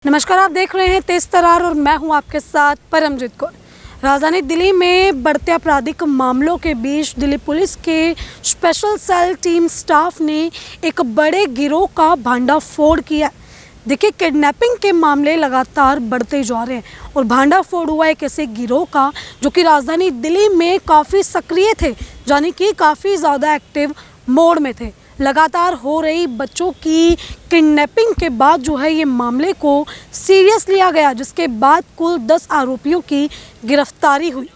नमस्कार, आप देख रहे हैं तेज तरार और मैं हूं आपके साथ परमजीत कौर। राजधानी दिल्ली में बढ़ते आपराधिक मामलों के बीच दिल्ली पुलिस के स्पेशल सेल टीम स्टाफ ने एक बड़े गिरोह का भांडाफोड़ किया। देखिए, किडनैपिंग के मामले लगातार बढ़ते जा रहे हैं और भांडाफोड़ हुआ एक ऐसे गिरोह का जो कि राजधानी दिल्ली में काफ़ी सक्रिय थे, यानी कि काफ़ी ज़्यादा एक्टिव मोड में थे। लगातार हो रही बच्चों की किडनैपिंग के बाद जो है ये मामले को सीरियस लिया गया, जिसके बाद कुल 10 आरोपियों की गिरफ्तारी हुई।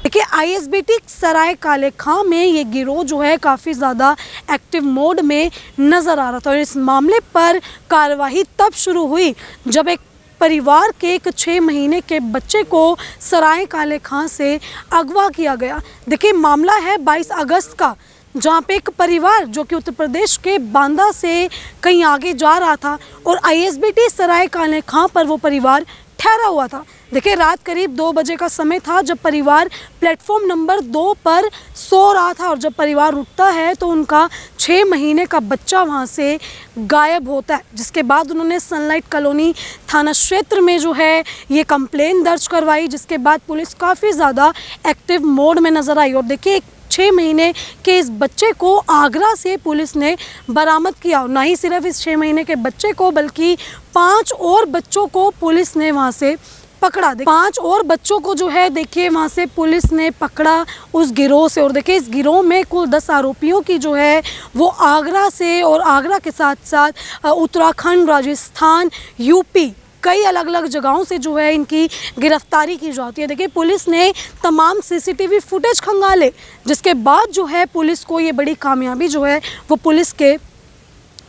देखिए, आईएसबीटी सराय काले खां में ये गिरोह जो है काफ़ी ज़्यादा एक्टिव मोड में नज़र आ रहा था और इस मामले पर कार्रवाई तब शुरू हुई जब एक परिवार के एक 6 महीने के बच्चे को सराय काले खां से अगवा किया गया। देखिए, मामला है 22 अगस्त का, जहाँ पे एक परिवार जो कि उत्तर प्रदेश के बांदा से कहीं आगे जा रहा था और आईएसबीटी सराय काले खां पर वो परिवार ठहरा हुआ था। देखिए, रात करीब 2 बजे का समय था जब परिवार प्लेटफॉर्म नंबर 2 पर सो रहा था और जब परिवार उठता है तो उनका 6 महीने का बच्चा वहां से गायब होता है, जिसके बाद उन्होंने सनलाइट कॉलोनी थाना क्षेत्र में जो है ये कंप्लेन दर्ज करवाई, जिसके बाद पुलिस काफ़ी ज़्यादा एक्टिव मोड में नज़र आई। और देखिए, 6 महीने के इस बच्चे को आगरा से पुलिस ने बरामद किया और ना ही सिर्फ इस 6 महीने के बच्चे को बल्कि 5 और बच्चों को पुलिस ने वहाँ से पकड़ा। 5 और बच्चों को जो है देखिए वहाँ से पुलिस ने पकड़ा उस गिरोह से। और देखिए, इस गिरोह में कुल 10 आरोपियों की जो है वो आगरा से और आगरा के साथ साथ उत्तराखंड, राजस्थान, यूपी कई अलग अलग जगहों से जो है इनकी गिरफ्तारी की जाती है। देखिए, पुलिस ने तमाम सीसीटीवी फुटेज खंगाले, जिसके बाद जो है पुलिस को ये बड़ी कामयाबी जो है वो पुलिस के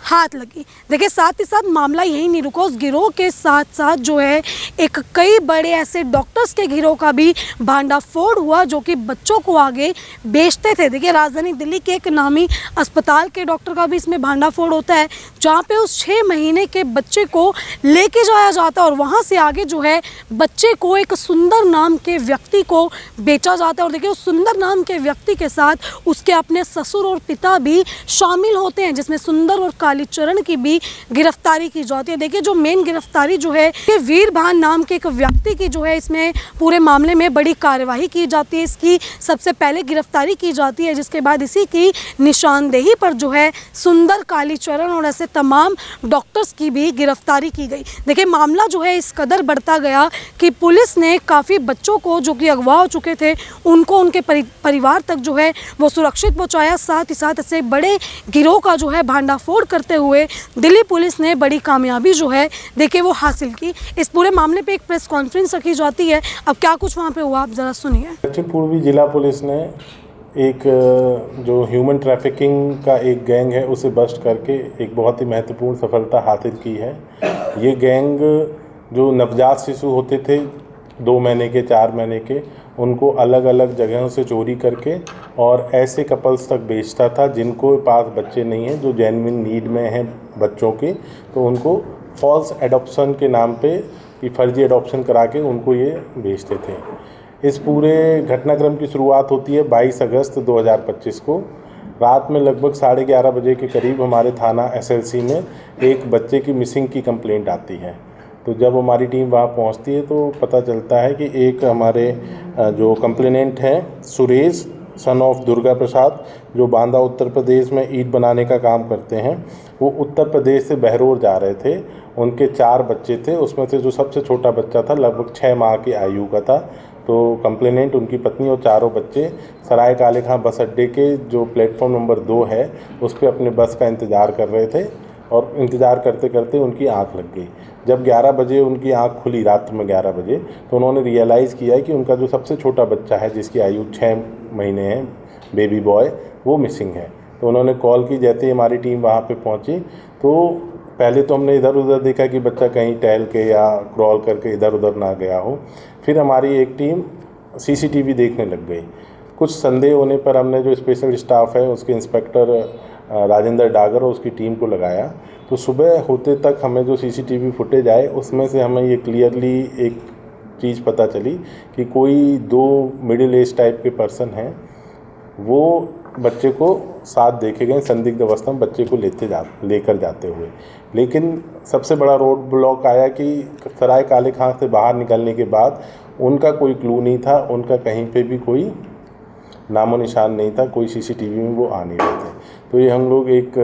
हाथ लगी। देखिए, साथ ही साथ मामला यही नहीं रुका, उस गिरोह के साथ साथ जो है एक कई बड़े ऐसे डॉक्टर्स के गिरोह का भी भांडाफोड़ हुआ जो कि बच्चों को आगे बेचते थे। देखिए, राजधानी दिल्ली के एक नामी अस्पताल के डॉक्टर का भी इसमें भांडाफोड़ होता है, जहाँ पे उस 6 महीने के बच्चे को लेके जाया जाता है और वहाँ से आगे जो है बच्चे को एक सुंदर नाम के व्यक्ति को बेचा जाता है। और देखिए, उस सुंदर नाम के व्यक्ति के साथ उसके अपने ससुर और पिता भी शामिल होते हैं, जिसमें सुंदर और कालीचरण की भी गिरफ्तारी की जाती है। देखिए, जो मेन गिरफ्तारी जो है ये वीरभान नाम के एक व्यक्ति की जो है इसमें पूरे मामले में बड़ी कार्यवाही की जाती है। इसकी सबसे पहले गिरफ्तारी की जाती है, जिसके बाद इसी की निशानदेही पर जो है सुंदर, कालीचरण और ऐसे तमाम डॉक्टर्स की भी गिरफ्तारी की गई। देखिए, मामला जो है इस कदर बढ़ता गया कि पुलिस ने काफ़ी बच्चों को जो कि अगवा हो चुके थे उनको उनके परिवार तक जो है वो सुरक्षित पहुँचाया। साथ ही साथ ऐसे बड़े गिरोह का जो है भांडाफोड़ करते हुए दिल्ली पुलिस ने बड़ी कामयाबी जो है देखिए वो हासिल की। इस पूरे मामले पे एक प्रेस कॉन्फ्रेंस रखी जाती है। अब क्या कुछ वहाँ पे हुआ, आप ज़रा सुनिए। दक्षिण पूर्वी जिला पुलिस ने एक जो ह्यूमन ट्रैफिकिंग का एक गैंग है उसे बस्ट करके एक बहुत ही महत्वपूर्ण सफलता हासिल की है। ये गैंग जो नवजात शिशु होते थे 2 महीने के, 4 महीने के, उनको अलग अलग जगहों से चोरी करके और ऐसे कपल्स तक बेचता था जिनको पास बच्चे नहीं हैं, जो जेन्युइन नीड में हैं बच्चों के, तो उनको फॉल्स एडॉप्शन के नाम पे कि फर्जी एडॉप्शन करा के उनको ये बेचते थे। इस पूरे घटनाक्रम की शुरुआत होती है 22 अगस्त 2025 को रात में लगभग 11:30 बजे के करीब हमारे थाना एसएलसी में एक बच्चे की मिसिंग की कंप्लेंट आती है। तो जब हमारी टीम वहाँ पहुँचती है तो पता चलता है कि एक हमारे जो कंप्लेनेंट हैं सुरेश सन ऑफ दुर्गा प्रसाद, जो बांदा उत्तर प्रदेश में ईंट बनाने का काम करते हैं, वो उत्तर प्रदेश से बहरोर जा रहे थे। उनके 4 बच्चे थे, उसमें से जो सबसे छोटा बच्चा था लगभग 6 माह की आयु का था। तो कंप्लेनेंट, उनकी पत्नी और चारों बच्चे सराय काले खां बस अड्डे के जो प्लेटफॉर्म नंबर 2 है उस पर अपने बस का इंतज़ार कर रहे थे और इंतज़ार करते करते उनकी आंख लग गई। जब 11 बजे उनकी आंख खुली, रात में 11 बजे, तो उन्होंने रियलाइज़ किया कि उनका जो सबसे छोटा बच्चा है जिसकी आयु 6 महीने है, बेबी बॉय, वो मिसिंग है। तो उन्होंने कॉल की। जैसे ही हमारी टीम वहाँ पे पहुँची तो पहले तो हमने इधर उधर देखा कि बच्चा कहीं टहल के या क्रॉल करके इधर उधर ना गया हो। फिर हमारी एक टीम सीसीटीवी देखने लग गई। कुछ संदेह होने पर हमने जो स्पेशल स्टाफ है उसके इंस्पेक्टर राजेंद्र डागर और उसकी टीम को लगाया। तो सुबह होते तक हमें जो सीसीटीवी फुटेज आए उसमें से हमें ये क्लियरली एक चीज़ पता चली कि कोई 2 मिडिल एज टाइप के पर्सन हैं, वो बच्चे को साथ देखे गए संदिग्ध अवस्था में बच्चे को लेकर जाते हुए। लेकिन सबसे बड़ा रोड ब्लॉक आया कि सराय काले खां से बाहर निकलने के बाद उनका कोई क्लू नहीं था, उनका कहीं पे भी कोई नामो निशान नहीं था, कोई सीसीटीवी में वो आ नहीं रहे थे। तो ये हम लोग एक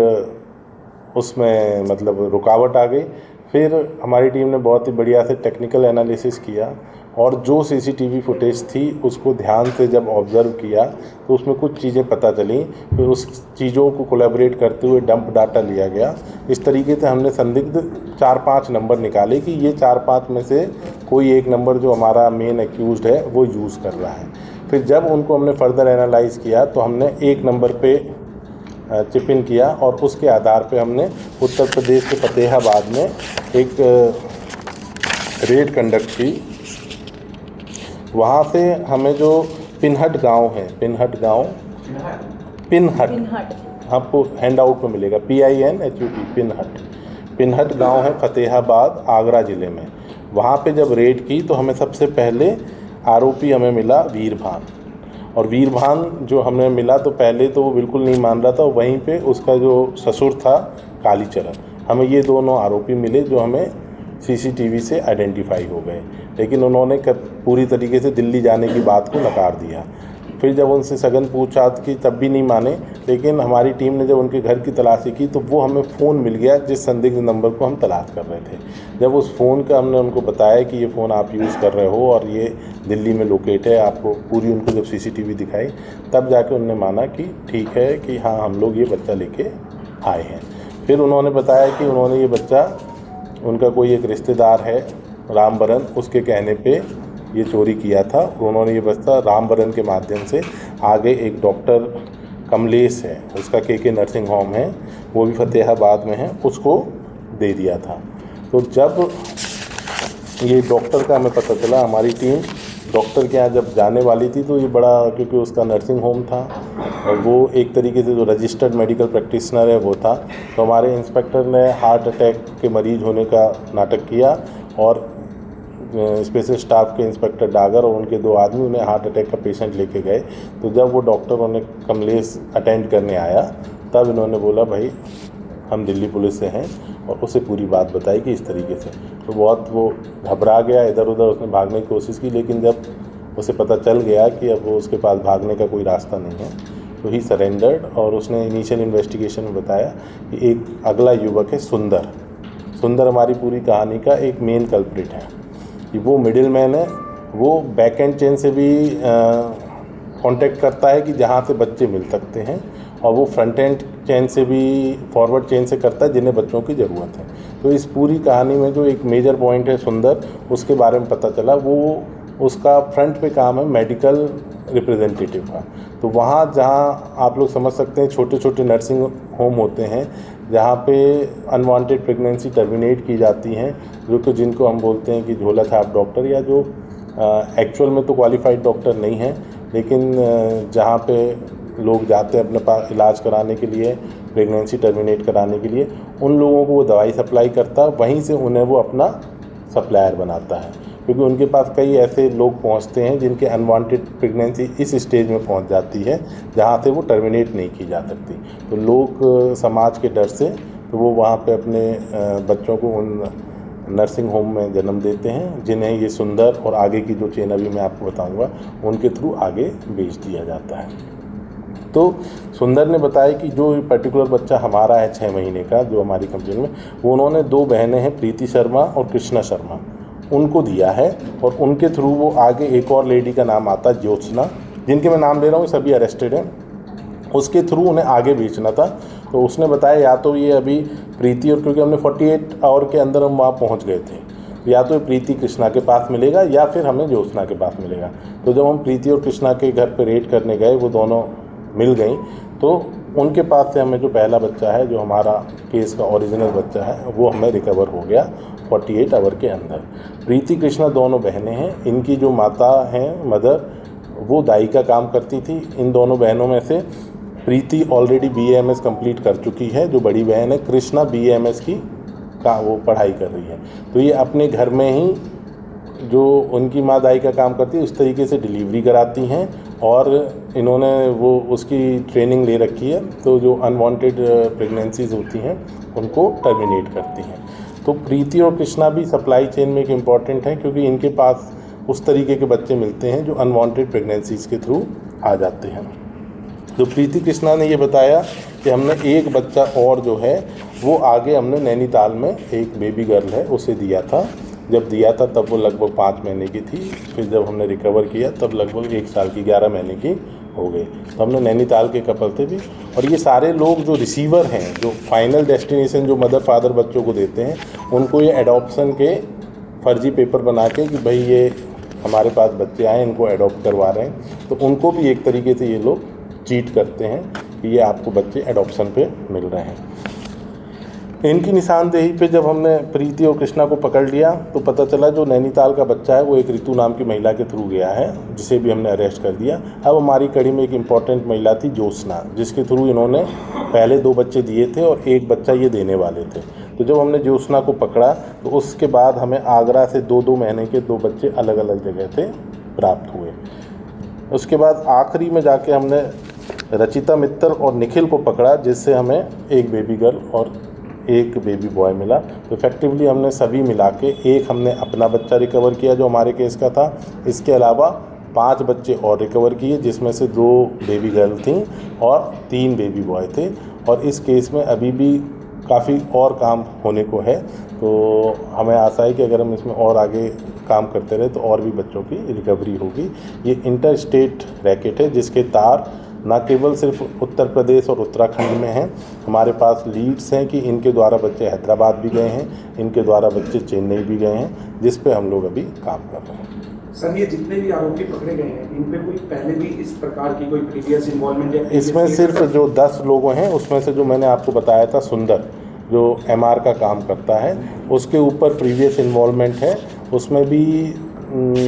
उसमें मतलब रुकावट आ गई। फिर हमारी टीम ने बहुत ही बढ़िया से टेक्निकल एनालिसिस किया और जो सीसीटीवी फुटेज थी उसको ध्यान से जब ऑब्ज़र्व किया तो उसमें कुछ चीज़ें पता चली। फिर उस चीज़ों को कोलैबोरेट करते हुए डंप डाटा लिया गया। इस तरीके से हमने संदिग्ध 4-5 नंबर निकाले कि ये 4-5 में से कोई एक नंबर जो हमारा मेन एक्यूज्ड है वो यूज़ कर रहा है। फिर जब उनको हमने फर्दर एनालाइज़ किया तो हमने एक नंबर पे चिप इन किया और उसके आधार पे हमने उत्तर प्रदेश के फतेहाबाद में एक रेड कंडक्ट की। वहाँ से हमें जो पिनहट गांव है, पिनहट आपको हैंड आउट में मिलेगा, PINHUT, पिनहट गांव है फतेहाबाद आगरा ज़िले में। वहाँ पे जब रेड की तो हमें सबसे पहले आरोपी हमें मिला वीरभान। और वीरभान जो हमें मिला तो पहले तो वो बिल्कुल नहीं मान रहा था, वहीं पे उसका जो ससुर था कालीचरण, हमें ये दोनों आरोपी मिले जो हमें सीसीटीवी से आइडेंटिफाई हो गए। लेकिन उन्होंने पूरी तरीके से दिल्ली जाने की बात को नकार दिया। फिर जब उनसे सघन पूछताछ की तब भी नहीं माने। लेकिन हमारी टीम ने जब उनके घर की तलाशी की तो वो हमें फ़ोन मिल गया जिस संदिग्ध नंबर को हम तलाश कर रहे थे। जब उस फ़ोन का हमने उनको बताया कि ये फ़ोन आप यूज़ कर रहे हो और ये दिल्ली में लोकेट है, आपको पूरी उनको जब सीसीटीवी दिखाई तब जाके उन्होंने माना कि ठीक है कि हाँ हम लोग ये बच्चा लेके आए हैं। फिर उन्होंने बताया कि उन्होंने ये बच्चा, उनका कोई एक रिश्तेदार है रामबरन, उसके कहने पे ये चोरी किया था। उन्होंने ये बच्चा रामबरन के माध्यम से आगे एक डॉक्टर कमलेश है, उसका KK नर्सिंग होम है, वो भी फतेहाबाद में है, उसको दे दिया था। तो जब ये डॉक्टर का हमें पता चला, हमारी टीम डॉक्टर के यहाँ जब जाने वाली थी तो ये बड़ा, क्योंकि उसका नर्सिंग होम था और वो एक तरीके से जो रजिस्टर्ड मेडिकल प्रैक्टिशनर है वो था, तो हमारे इंस्पेक्टर ने हार्ट अटैक के मरीज होने का नाटक किया और स्पेशल स्टाफ के इंस्पेक्टर डागर और उनके 2 आदमी उन्हें हार्ट अटैक का पेशेंट लेके गए। तो जब वो डॉक्टर उन्हें कमलेश अटेंड करने आया तब इन्होंने बोला भाई हम दिल्ली पुलिस से हैं और उसे पूरी बात बताई कि इस तरीके से। तो बहुत वो घबरा गया, इधर उधर उसने भागने की कोशिश की, लेकिन जब उसे पता चल गया कि अब वो उसके पास भागने का कोई रास्ता नहीं है तो ही सरेंडर्ड। और उसने इनिशियल इन्वेस्टिगेशन में बताया कि एक अगला युवक है सुंदर हमारी पूरी कहानी का एक मेन कल्प्रिट है कि वो मिडिल मैन है, वो बैक एंड चेन से भी कांटेक्ट करता है कि जहाँ से बच्चे मिल सकते हैं, और वो फ्रंट एंड चेन से भी, फॉरवर्ड चेन से करता है जिन्हें बच्चों की ज़रूरत है। तो इस पूरी कहानी में जो एक मेजर पॉइंट है सुंदर, उसके बारे में पता चला। वो उसका फ्रंट पे काम है मेडिकल रिप्रेजेंटेटिव का। तो वहाँ जहाँ आप लोग समझ सकते हैं छोटे छोटे नर्सिंग होम होते हैं जहाँ पे अनवांटेड प्रेगनेंसी टर्मिनेट की जाती हैं, जो कि जिनको हम बोलते हैं कि झोला छाप डॉक्टर, या जो एक्चुअल में तो क्वालिफाइड डॉक्टर नहीं है, लेकिन जहाँ पे लोग जाते हैं अपने पास इलाज कराने के लिए, प्रेगनेंसी टर्मिनेट कराने के लिए, उन लोगों को वो दवाई सप्लाई करता है, वहीं से उन्हें वो अपना सप्लायर बनाता है। क्योंकि उनके पास कई ऐसे लोग पहुंचते हैं जिनके अनवांटेड प्रेगनेंसी इस स्टेज में पहुंच जाती है जहां से वो टर्मिनेट नहीं की जा सकती। तो लोग समाज के डर से तो वो वहाँ पे अपने बच्चों को उन नर्सिंग होम में जन्म देते हैं, जिन्हें ये सुंदर और आगे की जो चेन अभी मैं आपको बताऊंगा उनके थ्रू आगे भेज दिया जाता है। तो सुंदर ने बताया कि जो पर्टिकुलर बच्चा हमारा है 6 महीने का, जो हमारी कंपनी में, वो उन्होंने 2 बहनें हैं, प्रीति शर्मा और कृष्णा शर्मा, उनको दिया है। और उनके थ्रू वो आगे एक और लेडी का नाम आता है ज्योत्सना, जिनके मैं नाम ले रहा हूँ, सभी अरेस्टेड हैं, उसके थ्रू उन्हें आगे बेचना था। तो उसने बताया या तो ये अभी प्रीति, और क्योंकि हमने 48 आवर के अंदर हम वहाँ पहुँच गए थे, या तो प्रीति कृष्णा के पास मिलेगा या फिर हमें ज्योत्सना के पास मिलेगा। तो जब हम प्रीति और कृष्णा के घर पर रेड करने गए, वो दोनों मिल गई, तो उनके पास से हमें जो पहला बच्चा है, जो हमारा केस का ओरिजिनल बच्चा है, वो हमें रिकवर हो गया 48 आवर के अंदर। प्रीति कृष्णा दोनों बहनें हैं, इनकी जो माता हैं मदर, वो दाई का काम करती थी। इन दोनों बहनों में से प्रीति ऑलरेडी BAMS कंप्लीट कर चुकी है, जो बड़ी बहन है, कृष्णा BAMS की वो पढ़ाई कर रही है। तो ये अपने घर में ही जो उनकी माँ दाई का काम करती है उस तरीके से डिलीवरी कराती हैं और इन्होंने वो उसकी ट्रेनिंग ले रखी है, तो जो अनवांटेड प्रेगनेंसीज होती हैं उनको टर्मिनेट करती हैं। तो प्रीति और कृष्णा भी सप्लाई चेन में एक इम्पॉर्टेंट है, क्योंकि इनके पास उस तरीके के बच्चे मिलते हैं जो अनवांटेड प्रेगनेंसीज के थ्रू आ जाते हैं। तो प्रीति कृष्णा ने ये बताया कि हमने एक बच्चा और जो है वो आगे हमने नैनीताल में एक बेबी गर्ल है उसे दिया था। जब दिया था तब वो लगभग 5 महीने की थी, फिर जब हमने रिकवर किया तब लगभग 1 साल की 11 महीने की हो गई। तो हमने नैनीताल के कपल थे भी, और ये सारे लोग जो रिसीवर हैं, जो फाइनल डेस्टिनेशन जो मदर फादर बच्चों को देते हैं, उनको ये एडॉप्शन के फर्जी पेपर बना के कि भाई ये हमारे पास बच्चे आए, इनको एडॉप्ट करवा रहे हैं, तो उनको भी एक तरीके से ये लोग चीट करते हैं कि ये आपको बच्चे एडॉप्शन पे मिल रहे हैं। इनकी निशानदेही पे जब हमने प्रीति और कृष्णा को पकड़ लिया तो पता चला जो नैनीताल का बच्चा है वो एक ऋतु नाम की महिला के थ्रू गया है, जिसे भी हमने अरेस्ट कर दिया। अब हमारी कड़ी में एक इम्पॉर्टेंट महिला थी ज्योत्सना, जिसके थ्रू इन्होंने पहले 2 बच्चे दिए थे और 1 बच्चा ये देने वाले थे। तो जब हमने ज्योत्सना को पकड़ा तो उसके बाद हमें आगरा से 2-2 महीने के 2 बच्चे अलग अलग जगह से प्राप्त हुए। उसके बाद आखिरी में जाके हमने रचिता मित्तल और निखिल को पकड़ा, जिससे हमें एक बेबी गर्ल और एक बेबी बॉय मिला। तो इफेक्टिवली हमने सभी मिला के एक हमने अपना बच्चा रिकवर किया जो हमारे केस का था। इसके अलावा 5 बच्चे और रिकवर किए, जिसमें से 2 बेबी गर्ल थीं और 3 बेबी बॉय थे। और इस केस में अभी भी काफ़ी और काम होने को है, तो हमें आशा है कि अगर हम इसमें और आगे काम करते रहे तो और भी बच्चों की रिकवरी होगी। ये इंटर स्टेट रैकेट है, जिसके तार ना केवल सिर्फ उत्तर प्रदेश और उत्तराखंड में हैं, हमारे पास लीड्स हैं कि इनके द्वारा बच्चे हैदराबाद भी गए हैं, इनके द्वारा बच्चे चेन्नई भी गए हैं, जिस पे हम लोग अभी काम कर रहे हैं। सर, ये जितने भी आरोपी पकड़े गए हैं, इन पे कोई पहले भी इस प्रकार की कोई प्रीवियस इन्वॉल्वमेंट या इसमें सिर्फ जो 10 लोग हैं उसमें से जो मैंने आपको बताया था सुंदर, जो MR का काम करता है, उसके ऊपर प्रीवियस इन्वॉल्वमेंट है। उसमें भी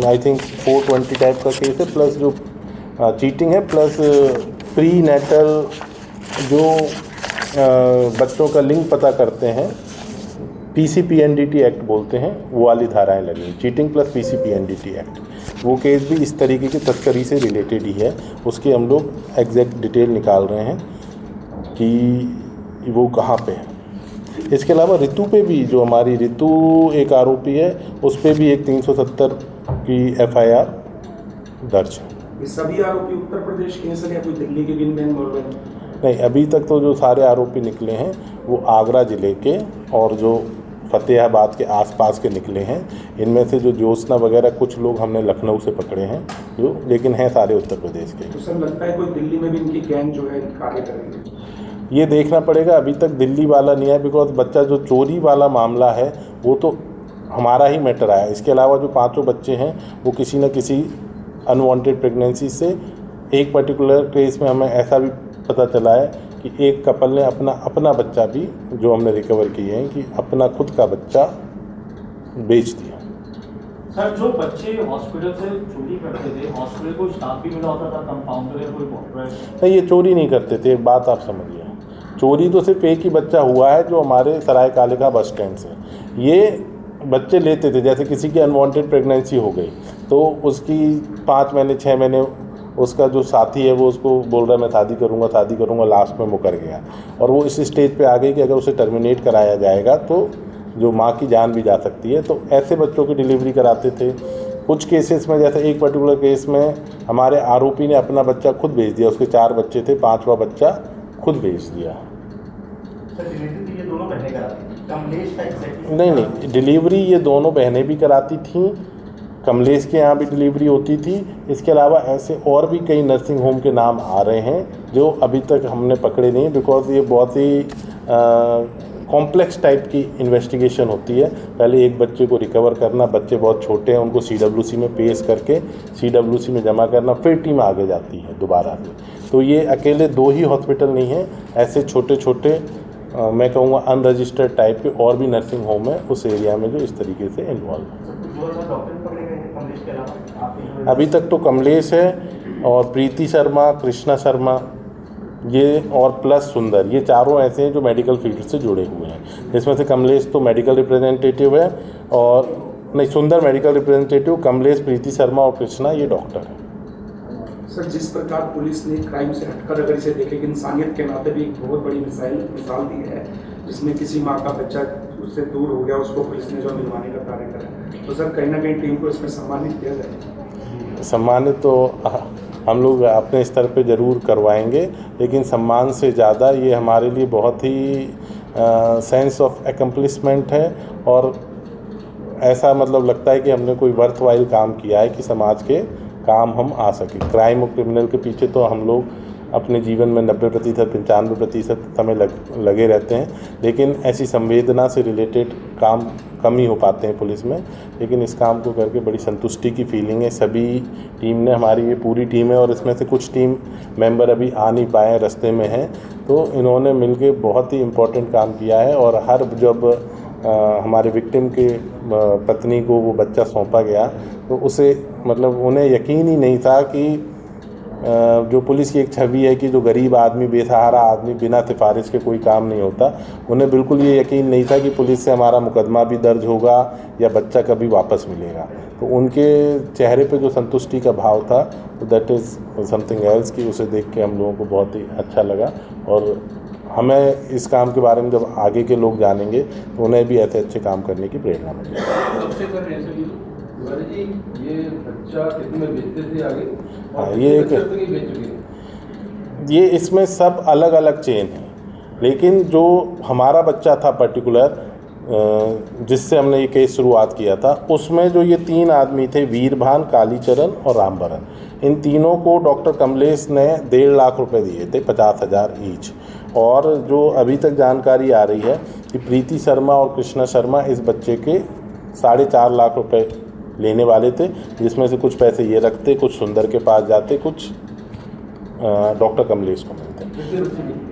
आई थिंक 420 टाइप का केस है, प्लस जो चीटिंग है, प्लस प्री नेटल जो बच्चों का लिंग पता करते हैं, PCPNDT एक्ट बोलते हैं, वो वाली धाराएं लगी। चीटिंग प्लस PCPNDT एक्ट, वो केस भी इस तरीके की तस्करी से रिलेटेड ही है। उसके हम लोग एग्जैक्ट डिटेल निकाल रहे हैं कि वो कहाँ पे है। इसके अलावा ऋतु पे भी, जो हमारी ऋतु एक आरोपी है, उस पर भी एक 370 की FIR दर्ज है। ये सभी आरोपी उत्तर प्रदेश के हैं सर, या कोई दिल्ली के भी इन्वॉल्व हैं? नहीं, अभी तक तो जो सारे आरोपी निकले हैं वो आगरा ज़िले के और जो फतेहाबाद के आसपास के निकले हैं। इनमें से जो ज्योत्सना वगैरह कुछ लोग हमने लखनऊ से पकड़े हैं, जो लेकिन हैं सारे उत्तर प्रदेश के। तो सर, लगता है कोई दिल्ली में भी इनकी गैंग जो है कार्य कर रही है? ये देखना पड़ेगा, अभी तक दिल्ली वाला नहीं है, बिकॉज बच्चा जो चोरी वाला मामला है वो तो हमारा ही मैटर आया। इसके अलावा जो 5 बच्चे हैं वो किसी न किसी अनवांटेड प्रेगनेंसी से, एक पर्टिकुलर केस में हमें ऐसा भी पता चला है कि एक कपल ने अपना बच्चा भी, जो हमने रिकवर किए हैं, कि अपना खुद का बच्चा बेच दिया। सर, जो बच्चे हॉस्पिटल से चोरी करते थे, हॉस्पिटल को स्टाफ भी मिला होता था, कंपाउंडर या कोई डॉक्टर? नहीं, ये चोरी नहीं करते थे। एक बात आप समझिए, चोरी तो सिर्फ एक ही बच्चा हुआ है जो हमारे सराय काले का बस स्टैंड से। ये बच्चे लेते थे, जैसे किसी की अनवांटेड प्रेगनेंसी हो गई तो उसकी 5 महीने 6 महीने उसका जो साथी है वो उसको बोल रहा है मैं शादी करूँगा, लास्ट में मुकर गया। और वो इस स्टेज पे आ गई कि अगर उसे टर्मिनेट कराया जाएगा तो जो माँ की जान भी जा सकती है, तो ऐसे बच्चों की डिलीवरी कराते थे। कुछ केसेस में, जैसे एक पर्टिकुलर केस में हमारे आरोपी ने अपना बच्चा खुद भेज दिया, उसके 4 बच्चे थे, 5वां बच्चा खुद भेज दिया। ये दोनों बहनें कराती थी, कमलेश का एग्जैक्टली? नहीं, डिलीवरी ये दोनों बहनें भी कराती थीं, कमलेश के यहाँ भी डिलीवरी होती थी। इसके अलावा ऐसे और भी कई नर्सिंग होम के नाम आ रहे हैं जो अभी तक हमने पकड़े नहीं, बिकॉज ये बहुत ही कॉम्प्लेक्स टाइप की इन्वेस्टिगेशन होती है। पहले एक बच्चे को रिकवर करना, बच्चे बहुत छोटे हैं, उनको CWC में पेश करके CWC में जमा करना, फिर टीम आगे जाती है दोबारा से। तो ये अकेले 2 ही हॉस्पिटल नहीं हैं, ऐसे छोटे छोटे मैं कहूँगा अनरजिस्टर्ड टाइप के और भी नर्सिंग होम है उस एरिया में जो इस तरीके से इन्वॉल्व है। अभी तक तो कमलेश है और प्रीति शर्मा, कृष्णा शर्मा, ये और प्लस सुंदर, ये चारों ऐसे हैं जो मेडिकल फील्ड से जुड़े हुए हैं। इसमें से कमलेश तो मेडिकल रिप्रेजेंटेटिव है, और नहीं, सुंदर मेडिकल रिप्रेजेंटेटिव, कमलेश, प्रीति शर्मा और कृष्णा ये डॉक्टर है। सर, जिस प्रकार पुलिस ने क्राइम से हटकर अगर इसे देखे कि इंसानियत के नाते भी एक बहुत बड़ी मिसाल दी है, जिसमें किसी माँ का बच्चा उससे दूर हो गया, उसको पुलिस ने जो मिलवाने का कार्य करा, तो सर कहीं ना कहीं टीम को इसमें सम्मानित किया जाए। सम्मानित तो हम लोग अपने स्तर पे ज़रूर करवाएंगे, लेकिन सम्मान से ज़्यादा ये हमारे लिए बहुत ही सेंस ऑफ एकम्प्लिशमेंट है और ऐसा मतलब लगता है कि हमने कोई वर्थवाइल काम किया है कि समाज के काम हम आ सके। क्राइम और क्रिमिनल के पीछे तो हम लोग अपने जीवन में 90% 95% समय लगे रहते हैं, लेकिन ऐसी संवेदना से रिलेटेड काम कम ही हो पाते हैं पुलिस में। लेकिन इस काम को करके बड़ी संतुष्टि की फीलिंग है सभी टीम ने, हमारी ये पूरी टीम है और इसमें से कुछ टीम मेंबर अभी आ नहीं पाए, रास्ते में हैं, तो इन्होंने मिलके बहुत ही इम्पोर्टेंट काम किया है। और हर जब हमारे विक्टिम के पत्नी को वो बच्चा सौंपा गया तो उसे मतलब उन्हें यकीन ही नहीं था कि जो पुलिस की एक छवि है कि जो गरीब आदमी, बेसहारा आदमी, बिना सिफारिश के कोई काम नहीं होता, उन्हें बिल्कुल ये यकीन नहीं था कि पुलिस से हमारा मुकदमा भी दर्ज होगा या बच्चा कभी वापस मिलेगा। तो उनके चेहरे पे जो संतुष्टि का भाव था, तो दैट इज़ समथिंग एल्स, कि उसे देख के हम लोगों को बहुत ही अच्छा लगा। और हमें इस काम के बारे में जब आगे के लोग जानेंगे तो उन्हें भी ऐसे अच्छे काम करने की प्रेरणा मिलेगी। ये बच्चा कितने में बेचते थे आगे? हाँ, ये इसमें सब अलग अलग चेन है, लेकिन जो हमारा बच्चा था पर्टिकुलर जिससे हमने ये केस शुरुआत किया था, उसमें जो ये 3 आदमी थे, वीरभान, कालीचरण और रामबरन, इन तीनों को डॉक्टर कमलेश ने 1.5 लाख रुपए दिए थे, 50,000 ईच। और जो अभी तक जानकारी आ रही है कि प्रीति शर्मा और कृष्णा शर्मा इस बच्चे के 4.5 लाख रुपए लेने वाले थे, जिसमें से कुछ पैसे ये रखते, कुछ सुंदर के पास जाते, कुछ डॉक्टर कमलेश को मिलते।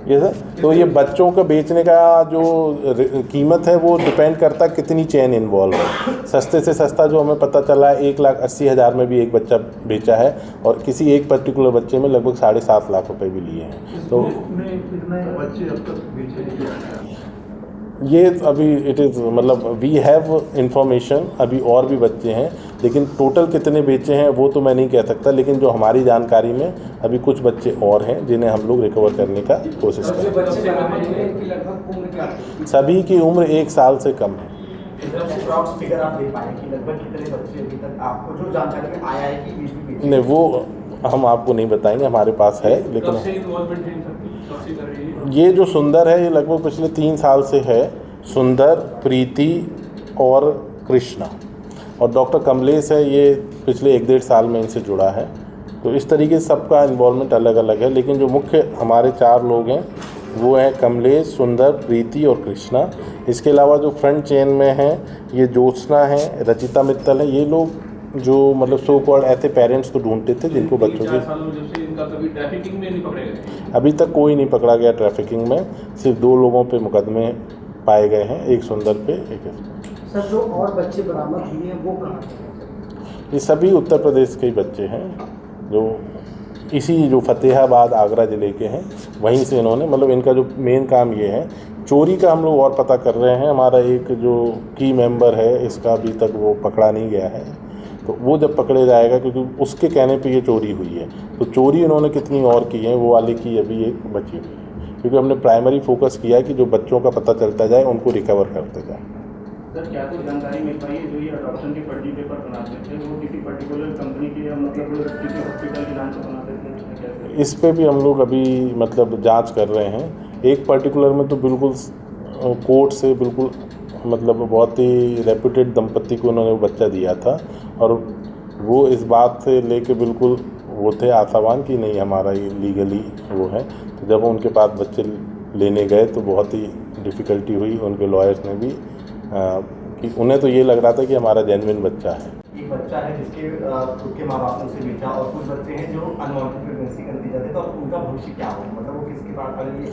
ये सर, तो ये बच्चों को बेचने का जो कीमत है वो डिपेंड करता है कितनी चेन इन्वॉल्व है। सस्ते से सस्ता जो हमें पता चला है 1,80,000 में भी एक बच्चा बेचा है, और किसी एक पर्टिकुलर बच्चे में लगभग 7.5 लाख रुपए भी लिए हैं। तो कितने बच्चे अब तक बेचे? ये अभी इट इज़ मतलब वी हैव इंफॉर्मेशन, अभी और भी बच्चे हैं, लेकिन टोटल कितने बेचे हैं वो तो मैं नहीं कह सकता। लेकिन जो हमारी जानकारी में अभी कुछ बच्चे और हैं जिन्हें हम लोग रिकवर करने का कोशिश कर रहे हैं। सभी की उम्र 1 साल से कम है। फिगर आप दे पाए कि लगभग कितने बच्चे अभी तक आपको जो जानकारी में आया है कि नहीं, वो हम आपको नहीं बताएंगे, हमारे पास है। लेकिन ये जो सुंदर है ये लगभग पिछले 3 साल से है, सुंदर, प्रीति और कृष्णा, और डॉक्टर कमलेश है ये पिछले 1-1.5 साल में इनसे जुड़ा है। तो इस तरीके से सबका इन्वॉल्वमेंट अलग अलग है, लेकिन जो मुख्य हमारे 4 लोग हैं वो हैं कमलेश, सुंदर, प्रीति और कृष्णा। इसके अलावा जो फ्रंट चेन में हैं ये ज्योत्सना है, रचिता मित्तल है। ये लोग जो मतलब सो कॉल्ड ऐसे पेरेंट्स को ढूंढते थे जिनको बच्चों के कभी ट्रैफिकिंग में नहीं पकड़े गए। अभी तक कोई नहीं पकड़ा गया ट्रैफिकिंग में, सिर्फ 2 लोगों पे मुकदमे पाए गए हैं, एक सुंदर पे, एक सर जो और बच्चे बरामद हुए हैं वो कहाँ के? ये सभी उत्तर प्रदेश के ही बच्चे हैं, जो इसी जो फतेहाबाद आगरा ज़िले के हैं, वहीं से इन्होंने मतलब इनका जो मेन काम ये है। चोरी का हम लोग और पता कर रहे हैं, हमारा एक जो की मेंबर है इसका अभी तक वो पकड़ा नहीं गया है, तो वो जब पकड़े जाएगा, क्योंकि उसके कहने पे ये चोरी हुई है, तो चोरी उन्होंने कितनी और की है वो वाले की अभी एक बची हुई है। क्योंकि हमने प्राइमरी फोकस किया है कि जो बच्चों का पता चलता जाए उनको रिकवर करते जाए। सर क्या कुछ जानकारी मिल पाई है जो ये अडॉप्शन के फर्जी पेपर बनाते थे वो किसी पर्टिकुलर कंपनी के या मतलब किसी हॉस्पिटल के नाम से बनाते थे? इस पे भी हम लोग अभी मतलब जांच कर रहे हैं। एक पर्टिकुलर में तो बिल्कुल कोर्ट से बिल्कुल मतलब बहुत ही रेप्यूटेड दंपति को उन्होंने बच्चा दिया था, और वो इस बात से लेके बिल्कुल वो थे आशावान कि नहीं हमारा ये लीगली वो है। तो जब उनके पास बच्चे लेने गए तो बहुत ही डिफ़िकल्टी हुई उनके लॉयर्स ने भी, कि उन्हें तो ये लग रहा था कि हमारा जेन्युइन बच्चा है। एक बच्चा है जिसके खुद के माँ बाप ने उसे बेचा, और कुछ बच्चे हैं जो अनवांटेड प्रेगनेंसी कर दी जाती है, तो उनका भविष्य क्या होगा? मतलब वो किसकी बात करेंगे?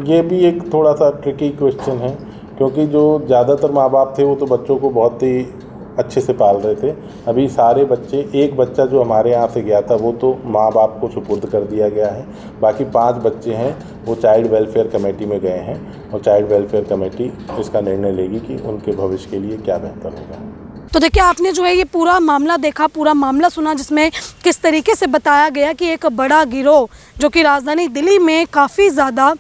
ये भी एक थोड़ा सा ट्रिकी क्वेश्चन है, क्योंकि जो ज़्यादातर माँ बाप थे वो तो बच्चों को बहुत ही अच्छे से पाल रहे थे। अभी सारे बच्चे, एक बच्चा जो हमारे यहाँ से गया था वो तो माँ बाप को सुपुर्द कर दिया गया है। बाकी 5 बच्चे हैं वो चाइल्ड वेलफेयर कमेटी में गए हैं, और चाइल्ड वेलफेयर कमेटी इसका निर्णय लेगी कि उनके भविष्य के लिए क्या बेहतर होगा। तो देखिए आपने जो है ये पूरा मामला देखा, पूरा मामला सुना, जिसमें किस तरीके से बताया गया कि एक बड़ा गिरोह जो कि राजधानी दिल्ली में काफ़ी ज़्यादा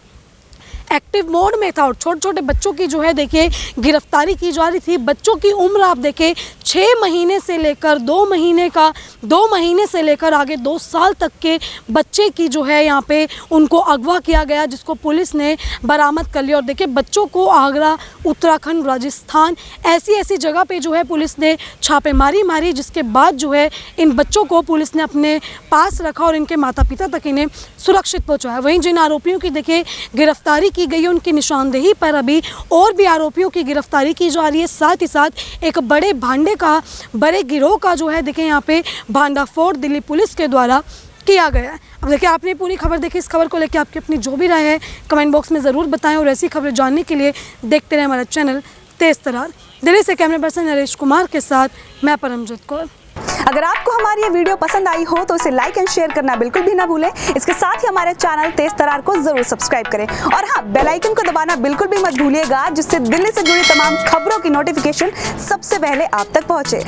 एक्टिव मोड में था और छोटे छोटे बच्चों की जो है देखिए गिरफ्तारी की जा रही थी। बच्चों की उम्र आप देखें 6 महीने से लेकर 2 महीने से लेकर आगे 2 साल तक के बच्चे की जो है यहाँ पे उनको अगवा किया गया, जिसको पुलिस ने बरामद कर लिया। और देखिए बच्चों को आगरा, उत्तराखंड, राजस्थान ऐसी जगह पे जो है पुलिस ने छापेमारी मारी, जिसके बाद जो है इन बच्चों को पुलिस ने अपने पास रखा और इनके माता पिता तक इन्हें सुरक्षित पहुँचाया। वहीं जिन आरोपियों की देखिए गिरफ्तारी की गई है, उनकी निशानदेही पर अभी और भी आरोपियों की गिरफ्तारी की जा रही है। साथ ही साथ एक बड़े गिरोह का जो है देखिए यहाँ पे भांडाफोड़ दिल्ली पुलिस के द्वारा किया गया है। अब देखिए आपने पूरी खबर देखी, इस खबर को लेकर आपकी अपनी जो भी राय है कमेंट बॉक्स में ज़रूर बताएं और ऐसी खबरें जानने के लिए देखते रहें हमारा चैनल तेज तरार। दिल्ली से कैमरा पर्सन नरेश कुमार के साथ मैं परमजीत कौर। अगर आपको हमारी ये वीडियो पसंद आई हो तो इसे लाइक एंड शेयर करना बिल्कुल भी ना भूलें। इसके साथ ही हमारे चैनल तेज तरार को जरूर सब्सक्राइब करें और हाँ, बेल आइकन को दबाना बिल्कुल भी मत भूलिएगा, जिससे दिल्ली से जुड़ी तमाम खबरों की नोटिफिकेशन सबसे पहले आप तक पहुंचे।